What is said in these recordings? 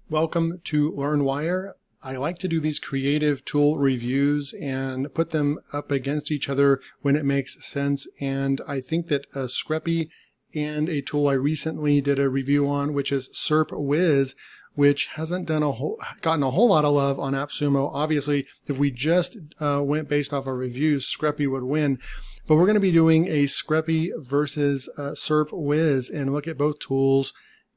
Welcome to LearnWire. I like to do these creative tool reviews and put them up against each other when it makes sense. And I think that Screpy and a tool I recently did a review on, which is SerpWizz, which hasn't gotten a whole lot of love on AppSumo. Obviously, if we just went based off our reviews, Screpy would win. But we're going to be doing a Screpy versus SerpWizz and look at both tools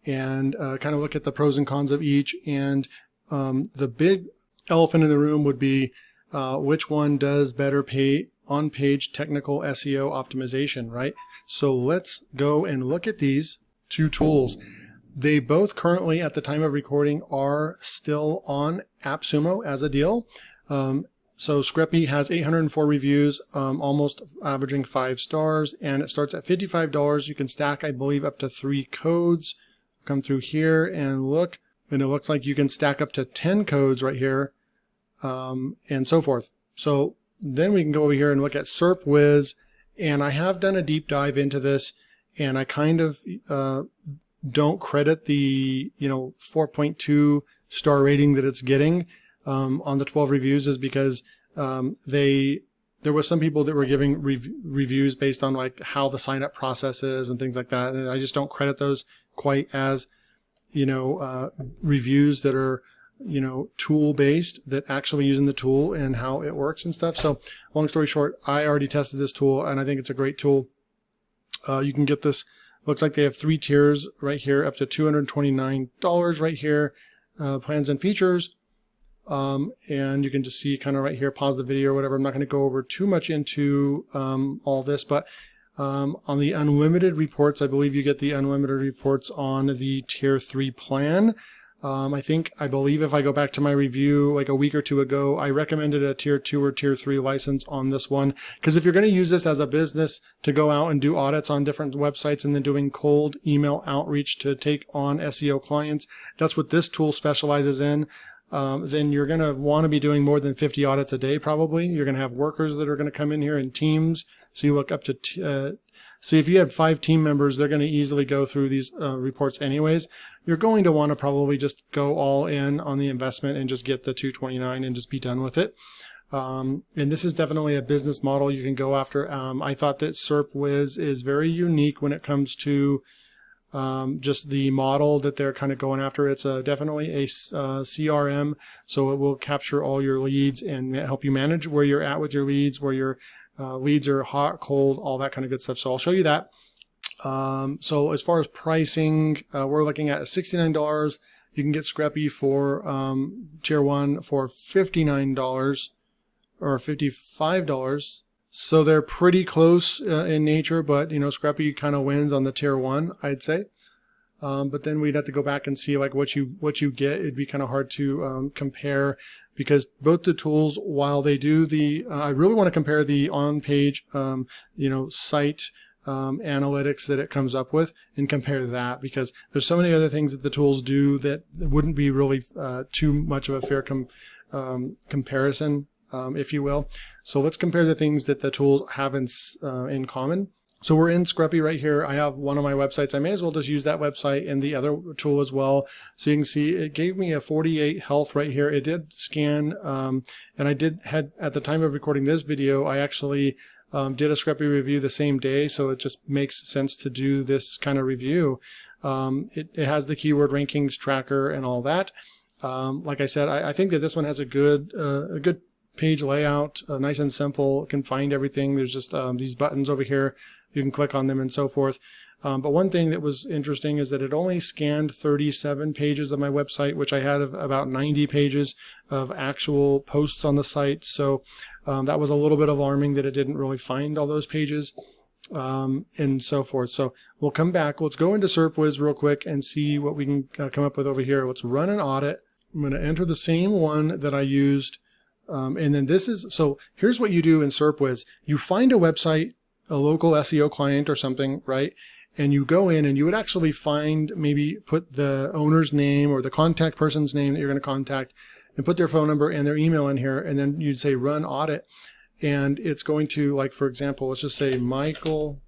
and kind of look at the pros and cons of each. And the big elephant in the room would be which one does better pay on-page technical SEO optimization, right? So let's go and look at these two tools. They both currently, at the time of recording, are still on AppSumo as a deal. So Screpy has 804 reviews, almost averaging 5 stars, and it starts at $55. You can stack, I believe, up to 3 codes. Come through here and look, and it looks like you can stack up to 10 codes right here, and so forth. So then we can go over here and look at SerpWizz, and I have done a deep dive into this, and I kind of don't credit the 4.2 star rating that it's getting on the 12 reviews, is because there was some people that were giving reviews based on like how the sign up process is and things like that, and I just don't credit those quite as reviews that are tool based, that actually using the tool and how it works and stuff. So long story short, I already tested this tool and I think it's a great tool. You can get this, looks like they have 3 tiers right here, up to $229 right here, plans and features. And you can just see kind of right here, pause the video or whatever. I'm not going to go over too much into all this, but on the unlimited reports, I believe you get the unlimited reports on the tier 3 plan. I believe if I go back to my review like a week or two ago, I recommended a tier 2 or tier 3 license on this one, because if you're going to use this as a business to go out and do audits on different websites and then doing cold email outreach to take on SEO clients, that's what this tool specializes in. Then you're going to want to be doing more than 50 audits a day probably. You're going to have workers that are going to come in here in teams. So you look up to, see if you have 5 team members, they're going to easily go through these reports anyways. You're going to want to probably just go all in on the investment and just get the 229 and just be done with it. And this is definitely a business model you can go after. I thought that SerpWizz is very unique when it comes to just the model that they're kind of going after. It's definitely a CRM, so it will capture all your leads and help you manage where you're at with your leads, where your leads are hot, cold, all that kind of good stuff. So I'll show you that. So as far as pricing, we're looking at $69. You can get Scrappy for tier 1 for $59 or $55. So they're pretty close in nature, but Scrappy kind of wins on the tier 1, I'd say. But then we'd have to go back and see like what you get. It'd be kind of hard to compare, because both the tools, while they do the, I really want to compare the on-page, site analytics that it comes up with and compare that, because there's so many other things that the tools do that wouldn't be really too much of a fair comparison. If you will. So let's compare the things that the tools have in common. So we're in Screpy right here. I have one of my websites. I may as well just use that website and the other tool as well. So you can see it gave me a 48 health right here. It did scan, and I had at the time of recording this video, I actually did a Screpy review the same day. So it just makes sense to do this kind of review. It has the keyword rankings tracker and all that. Like I said, I think that this one has a good page layout, nice and simple, can find everything. There's just these buttons over here. You can click on them and so forth. But one thing that was interesting is that it only scanned 37 pages of my website, which I had about 90 pages of actual posts on the site. So that was a little bit alarming that it didn't really find all those pages and so forth. So we'll come back. Let's go into SerpWizz real quick and see what we can come up with over here. Let's run an audit. I'm going to enter the same one that I used. And then so here's what you do in SerpWizz. You find a website, a local SEO client or something, right? And you go in and you would actually find, maybe put the owner's name or the contact person's name that you're going to contact and put their phone number and their email in here. And then you'd say run audit. And it's going to, like, for example, let's just say Michael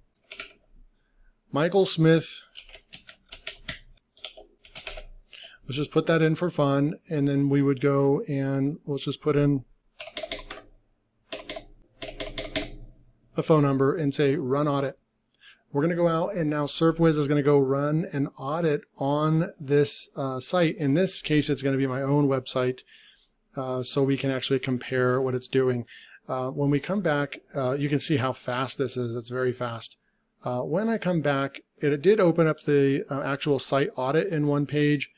Smith Let's just put that in for fun, and then we would go and let's just put in a phone number and say run audit. We're going to go out, and now SerpWizz is going to go run an audit on this site. In this case, it's going to be my own website, so we can actually compare what it's doing. When we come back, you can see how fast this is. It's very fast. When I come back, it did open up the actual site audit in one page,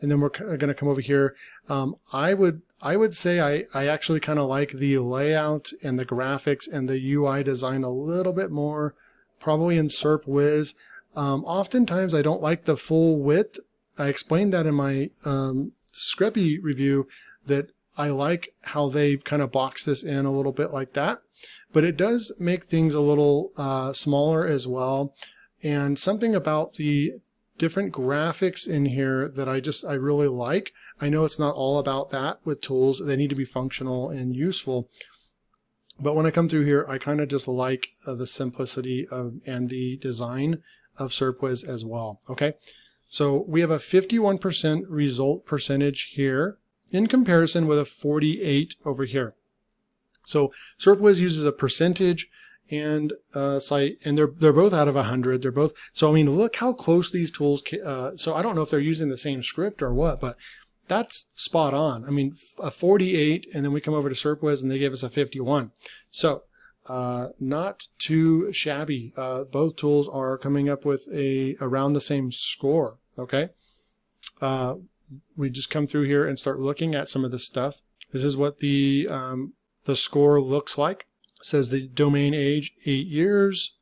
and then we're going to come over here. I would say I actually kind of like the layout and the graphics and the UI design a little bit more, probably in SerpWizz. Oftentimes I don't like the full width. I explained that in my Screpy review, that I like how they kind of box this in a little bit like that, but it does make things a little smaller as well. And something about the different graphics in here that I really like. I know it's not all about that with tools. They need to be functional and useful. But when I come through here, I kind of just like the simplicity and the design of SerpWizz as well. Okay, so we have a 51% result percentage here in comparison with a 48 over here. So SerpWizz uses a percentage and site, and they're both out of 100. They're both, so I mean, look how close these tools. So I don't know if they're using the same script or what, but that's spot on. I mean, a 48, and then we come over to SerpWizz and they gave us a 51. So not too shabby. Both tools are coming up with around the same score. Okay. We just come through here and start looking at some of this stuff. This is what the score looks like. It says the domain age 8 years,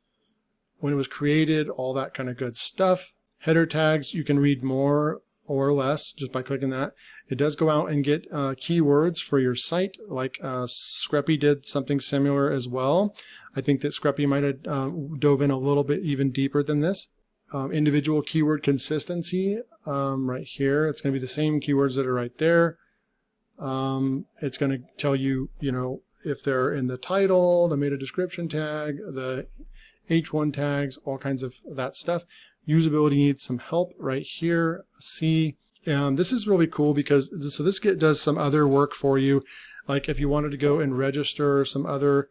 when it was created, all that kind of good stuff. Header tags, you can read more or less just by clicking that. It does go out and get keywords for your site, like Screpy did something similar as well. I think that Screpy might have dove in a little bit even deeper than this. Individual keyword consistency, right here. It's going to be the same keywords that are right there. It's going to tell you, if they're in the title, the meta description tag, the H1 tags, all kinds of that stuff. Usability needs some help right here. See, this is really cool because this does some other work for you. Like if you wanted to go and register some other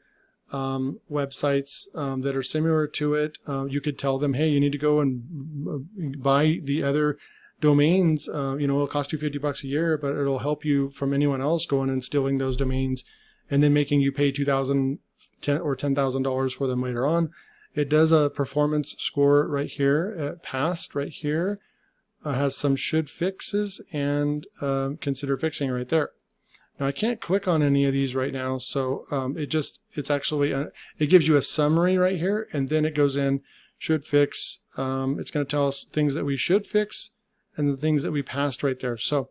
websites that are similar to it, you could tell them, hey, you need to go and buy the other domains. It'll cost you $50 a year, but it'll help you from anyone else going and stealing those domains and then making you pay $2,000 or $10,000 for them later on. It does a performance score right here at passed right here. Has some should fixes and consider fixing right there. Now I can't click on any of these right now, so it's actually it gives you a summary right here, and then it goes in should fix. It's going to tell us things that we should fix and the things that we passed right there. So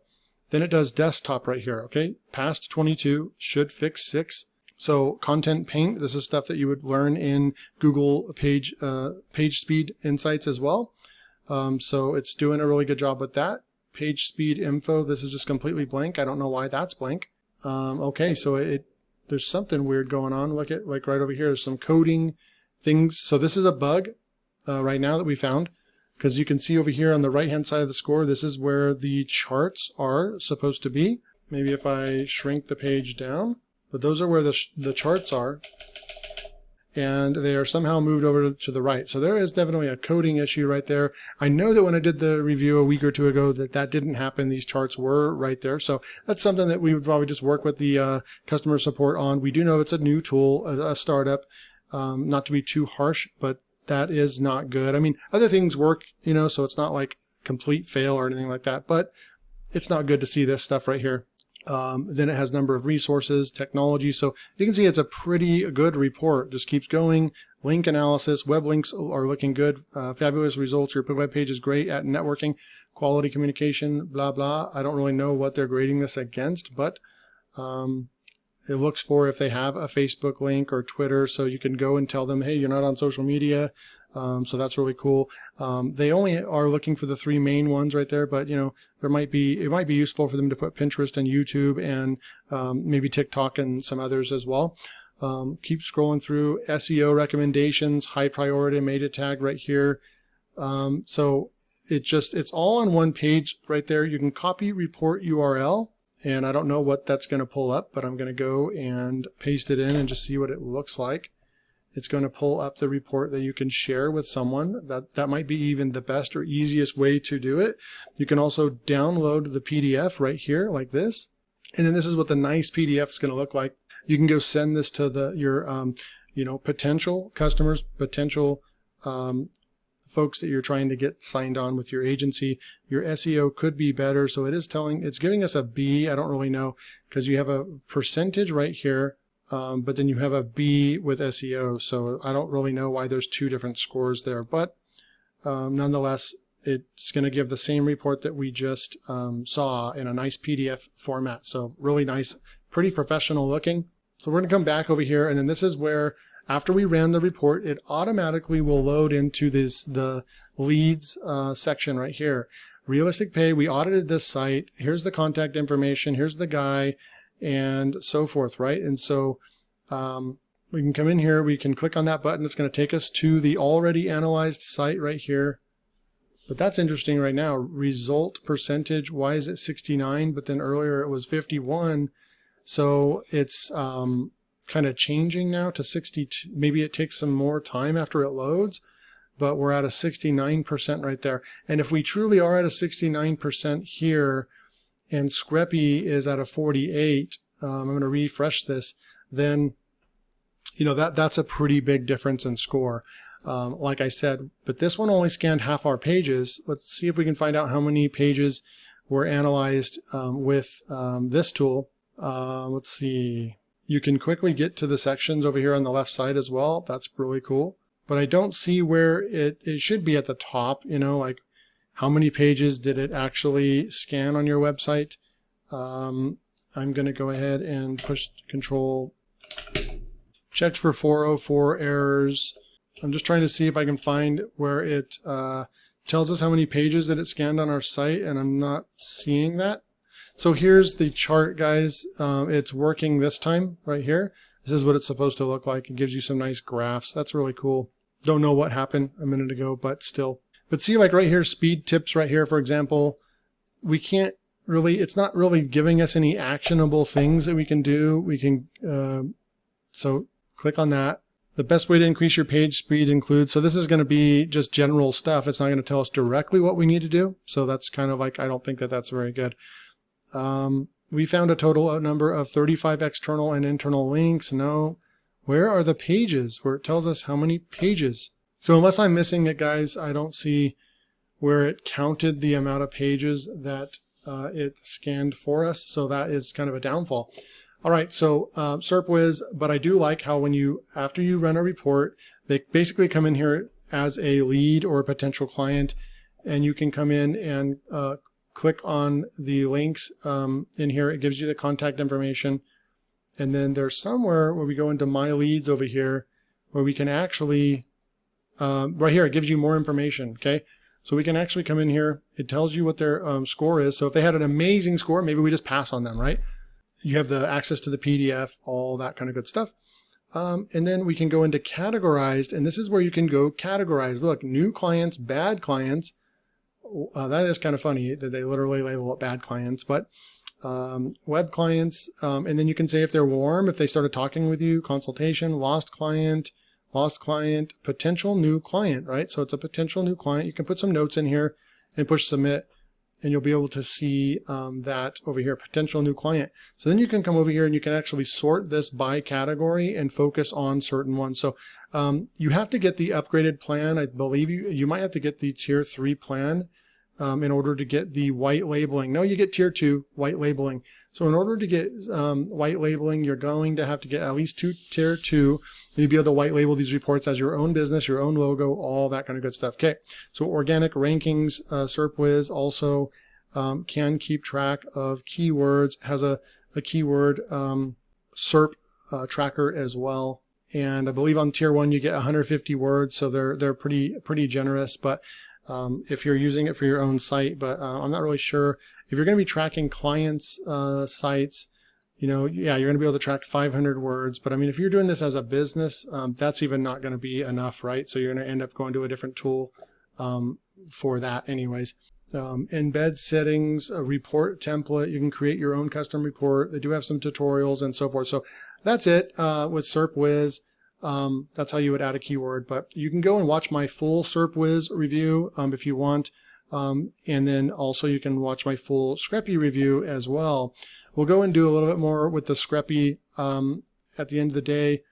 then it does desktop right here. Okay, passed 22, should fix 6. So content paint, this is stuff that you would learn in Google page speed insights as well. So it's doing a really good job with that. Page speed info, this is just completely blank. I don't know why that's blank. Okay, so there's something weird going on. Look at, like right over here, there's some coding things. So this is a bug right now that we found, because you can see over here on the right hand side of the score, this is where the charts are supposed to be. Maybe if I shrink the page down. But those are where the charts are, and they are somehow moved over to the right. So there is definitely a coding issue right there. I know that when I did the review a week or two ago that didn't happen. These charts were right there. So that's something that we would probably just work with the customer support on. We do know it's a new tool, a startup, not to be too harsh, but that is not good. I mean, other things work, so it's not like complete fail or anything like that, but it's not good to see this stuff right here. Then it has number of resources, technology. So you can see it's a pretty good report. Just keeps going. Link analysis, web links are looking good. Fabulous results. Your web page is great at networking, quality communication, blah, blah. I don't really know what they're grading this against, but it looks for if they have a Facebook link or Twitter. So you can go and tell them, hey, you're not on social media. So that's really cool. They only are looking for the 3 main ones right there, but it might be useful for them to put Pinterest and YouTube and maybe TikTok and some others as well. Keep scrolling through. SEO recommendations, high priority meta tag right here. So it's all on one page right there. You can copy report URL, and I don't know what that's going to pull up, but I'm going to go and paste it in and just see what it looks like. It's going to pull up the report that you can share with someone. That might be even the best or easiest way to do it. You can also download the PDF right here like this. And then this is what the nice PDF is going to look like. You can go send this to your potential customers, potential folks that you're trying to get signed on with your agency. Your SEO could be better. So it's giving us a B. I don't really know, because you have a percentage right here, but then you have a B with SEO. So I don't really know why there's two different scores there, but nonetheless, it's going to give the same report that we just saw in a nice PDF format. So really nice, pretty professional looking. So we're going to come back over here, and then this is where, after we ran the report, it automatically will load into the leads section right here. Realistic pay, we audited this site. Here's the contact information. Here's the guy, and so forth, right? And so we can come in here. We can click on that button. It's going to take us to the already analyzed site right here. But that's interesting right now. Result percentage, why is it 69? But then earlier it was 51. So it's kind of changing now to 62. Maybe it takes some more time after it loads, but we're at a 69% right there. And if we truly are at a 69% here, and Screpy is at a 48, I'm going to refresh this, then that's a pretty big difference in score. Like I said, but this one only scanned half our pages. Let's see if we can find out how many pages were analyzed with this tool. Let's see. You can quickly get to the sections over here on the left side as well. That's really cool. But I don't see where it should be at the top, like how many pages did it actually scan on your website. I'm going to go ahead and push Control. Checked for 404 errors. I'm just trying to see if I can find where it tells us how many pages that it scanned on our site, and I'm not seeing that. So here's the chart, guys. It's working this time right here. This is what it's supposed to look like. It gives you some nice graphs. That's really cool. Don't know what happened a minute ago, but still. But see, like right here, speed tips right here, for example, we can't really, it's not really giving us any actionable things that we can do. We can, so click on that. The best way to increase your page speed includes, so this is going to be just general stuff. It's not going to tell us directly what we need to do. So that's kind of like, I don't think that that's very good. We found a total number of 35 external and internal links. No. Where are the pages where it tells us how many pages? So unless I'm missing it, guys, I don't see where it counted the amount of pages that it scanned for us. So that is kind of a downfall. All right, so SerpWizz, but I do like how after you run a report, they basically come in here as a lead or a potential client, and you can come in and click on the links in here. It gives you the contact information. And then there's somewhere where we go into My Leads over here where we can actually, right here, it gives you more information, okay? So we can actually come in here. It tells you what their score is. So if they had an amazing score, maybe we just pass on them, right? You have the access to the PDF, all that kind of good stuff. And then we can go into categorized, and this is where you can go categorize. Look, new clients, bad clients. That is kind of funny that they literally label it bad clients, but web clients, and then you can say if they're warm, if they started talking with you, consultation, lost client, potential new client, right? So it's a potential new client. You can put some notes in here and push submit, and you'll be able to see that over here, potential new client. So then you can come over here and you can actually sort this by category and focus on certain ones. So you have to get the upgraded plan. I believe you might have to get the tier 3 plan in order to get the white labeling. No, you get tier 2 white labeling. So in order to get white labeling, you're going to have to get at least tier 2. You'll be able to white label these reports as your own business, your own logo, all that kind of good stuff. Okay, so organic rankings, SerpWizz also can keep track of keywords, has a keyword SERP tracker as well. And I believe on tier 1 you get 150 words, so they're pretty generous. But if you're using it for your own site, but I'm not really sure if you're going to be tracking clients' sites. Yeah, you're going to be able to track 500 words. But I mean, if you're doing this as a business, that's even not going to be enough, right? So you're going to end up going to a different tool for that anyways. Embed settings, a report template. You can create your own custom report. They do have some tutorials and so forth. So that's it with SerpWizz. That's how you would add a keyword. But you can go and watch my full SerpWizz review if you want. And then also you can watch my full Screpy review as well. We'll go and do a little bit more with the Screpy at the end of the day.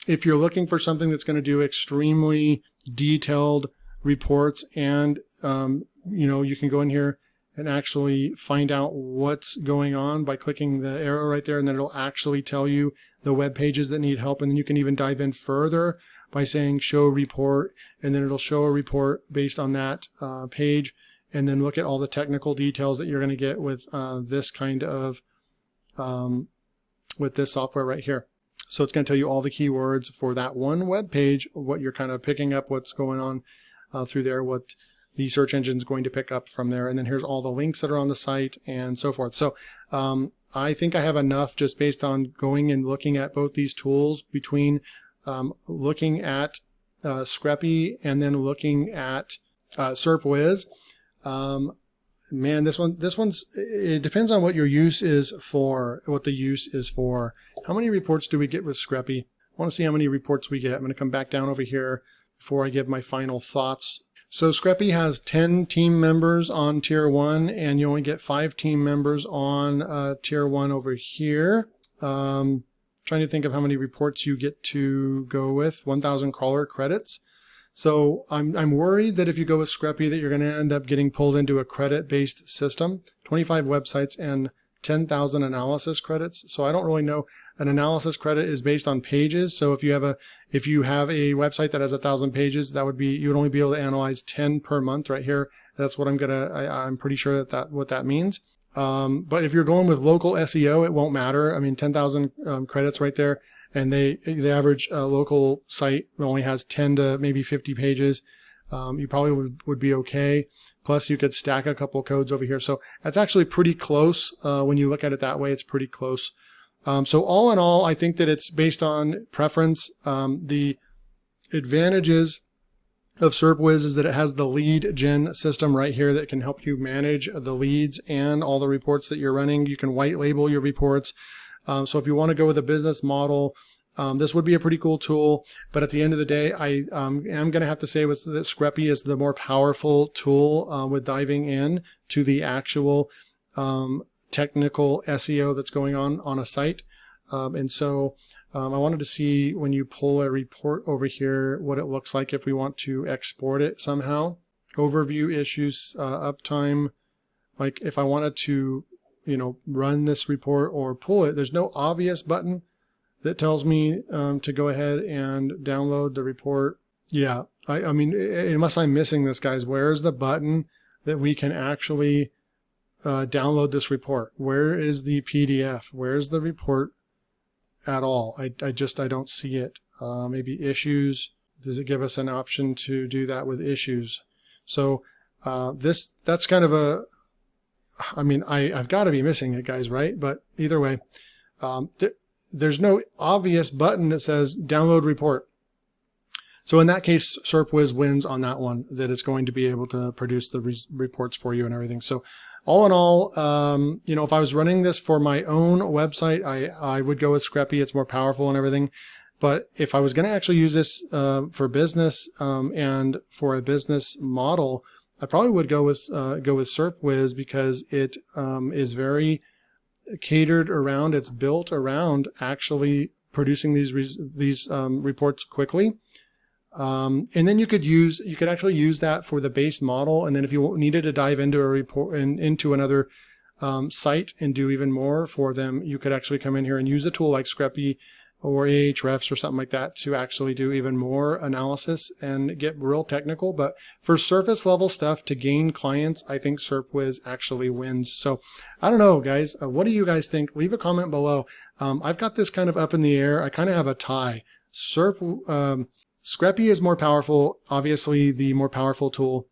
If you're looking for something that's going to do extremely detailed reports and you can go in here and actually find out what's going on by clicking the arrow right there, and then it'll actually tell you the web pages that need help. And then you can even dive in further by saying show report, and then it'll show a report based on that page, and then look at all the technical details that you're going to get with this kind of with this software right here. So it's going to tell you all the keywords for that one web page, what you're kind of picking up, what's going on through there, what the search engine is going to pick up from there. And then here's all the links that are on the site and so forth. So I think I have enough just based on going and looking at both these tools, between looking at Screpy and then looking at SerpWizz. Man, this one's, it depends on what your use is for, what the use is for. How many reports do we get with Screpy? I want to see how many reports we get. I'm going to come back down over here before I give my final thoughts. So Screpy has 10 team members on tier 1, and you only get 5 team members on tier 1 over here. Trying to think of how many reports you get to go with. 1,000 crawler credits. So I'm worried that if you go with Screpy that you're going to end up getting pulled into a credit-based system. 25 websites and 10,000 analysis credits. So I don't really know. An analysis credit is based on pages. So if you have a website that has 1,000 pages, that would be, you would only be able to analyze 10 per month right here. That's what I'm pretty sure that what that means. But if you're going with local SEO, it won't matter. I mean, 10,000 credits right there, and the average local site only has 10 to maybe 50 pages. You probably would be okay. Plus, you could stack a couple codes over here. So that's actually pretty close. When you look at it that way, it's pretty close. So all in all, I think that it's based on preference. The advantages of SerpWizz is that it has the lead gen system right here that can help you manage the leads and all the reports that you're running. You can white label your reports. So if you want to go with a business model, this would be a pretty cool tool. But at the end of the day, I am going to have to say that Screpy is the more powerful tool with diving in to the actual technical SEO that's going on a site. And so I wanted to see, when you pull a report over here, what it looks like if we want to export it somehow. Overview issues, uptime. Like if I wanted to, run this report or pull it, there's no obvious button that tells me to go ahead and download the report. Yeah, I mean, unless I'm missing this, guys, where's the button that we can actually download this report? Where is the PDF? Where's the report at all? I don't see it. Maybe issues. Does it give us an option to do that with issues? So that's kind of a, I mean, I've got to be missing it, guys, right? But either way, there's no obvious button that says download report. So in that case, SerpWizz wins on that one, that it's going to be able to produce the reports for you and everything. So all in all, if I was running this for my own website, I would go with Screpy. It's more powerful and everything. But if I was going to actually use this for business and for a business model, I probably would go with SerpWizz, because it is very catered around. It's built around actually producing these reports quickly. And then you could actually use that for the base model. And then if you needed to dive into a report into another site and do even more for them, you could actually come in here and use a tool like Screpy or Ahrefs or something like that to actually do even more analysis and get real technical. But for surface level stuff to gain clients, I think SerpWizz actually wins. So I don't know, guys. What do you guys think? Leave a comment below. I've got this kind of up in the air. I kind of have a tie. Screpy is more powerful, obviously the more powerful tool,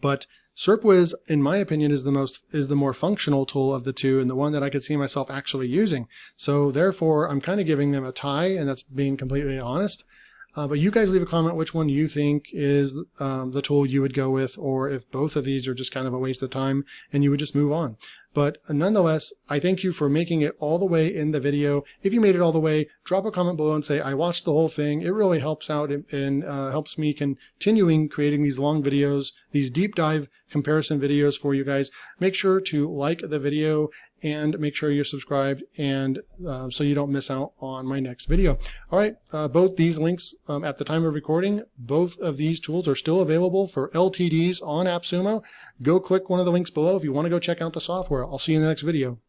but SerpWizz, in my opinion, is the more functional tool of the two, and the one that I could see myself actually using. So therefore, I'm kind of giving them a tie, and that's being completely honest. But you guys leave a comment which one you think is the tool you would go with, or if both of these are just kind of a waste of time and you would just move on. But nonetheless, I thank you for making it all the way in the video. If you made it all the way, drop a comment below and say, I watched the whole thing. It really helps out and helps me continuing creating these long videos, these deep dive comparison videos for you guys. Make sure to like the video and make sure you're subscribed, and so you don't miss out on my next video. All right, both these links at the time of recording, both of these tools are still available for LTDs on AppSumo. Go click one of the links below if you want to go check out the software. I'll see you in the next video.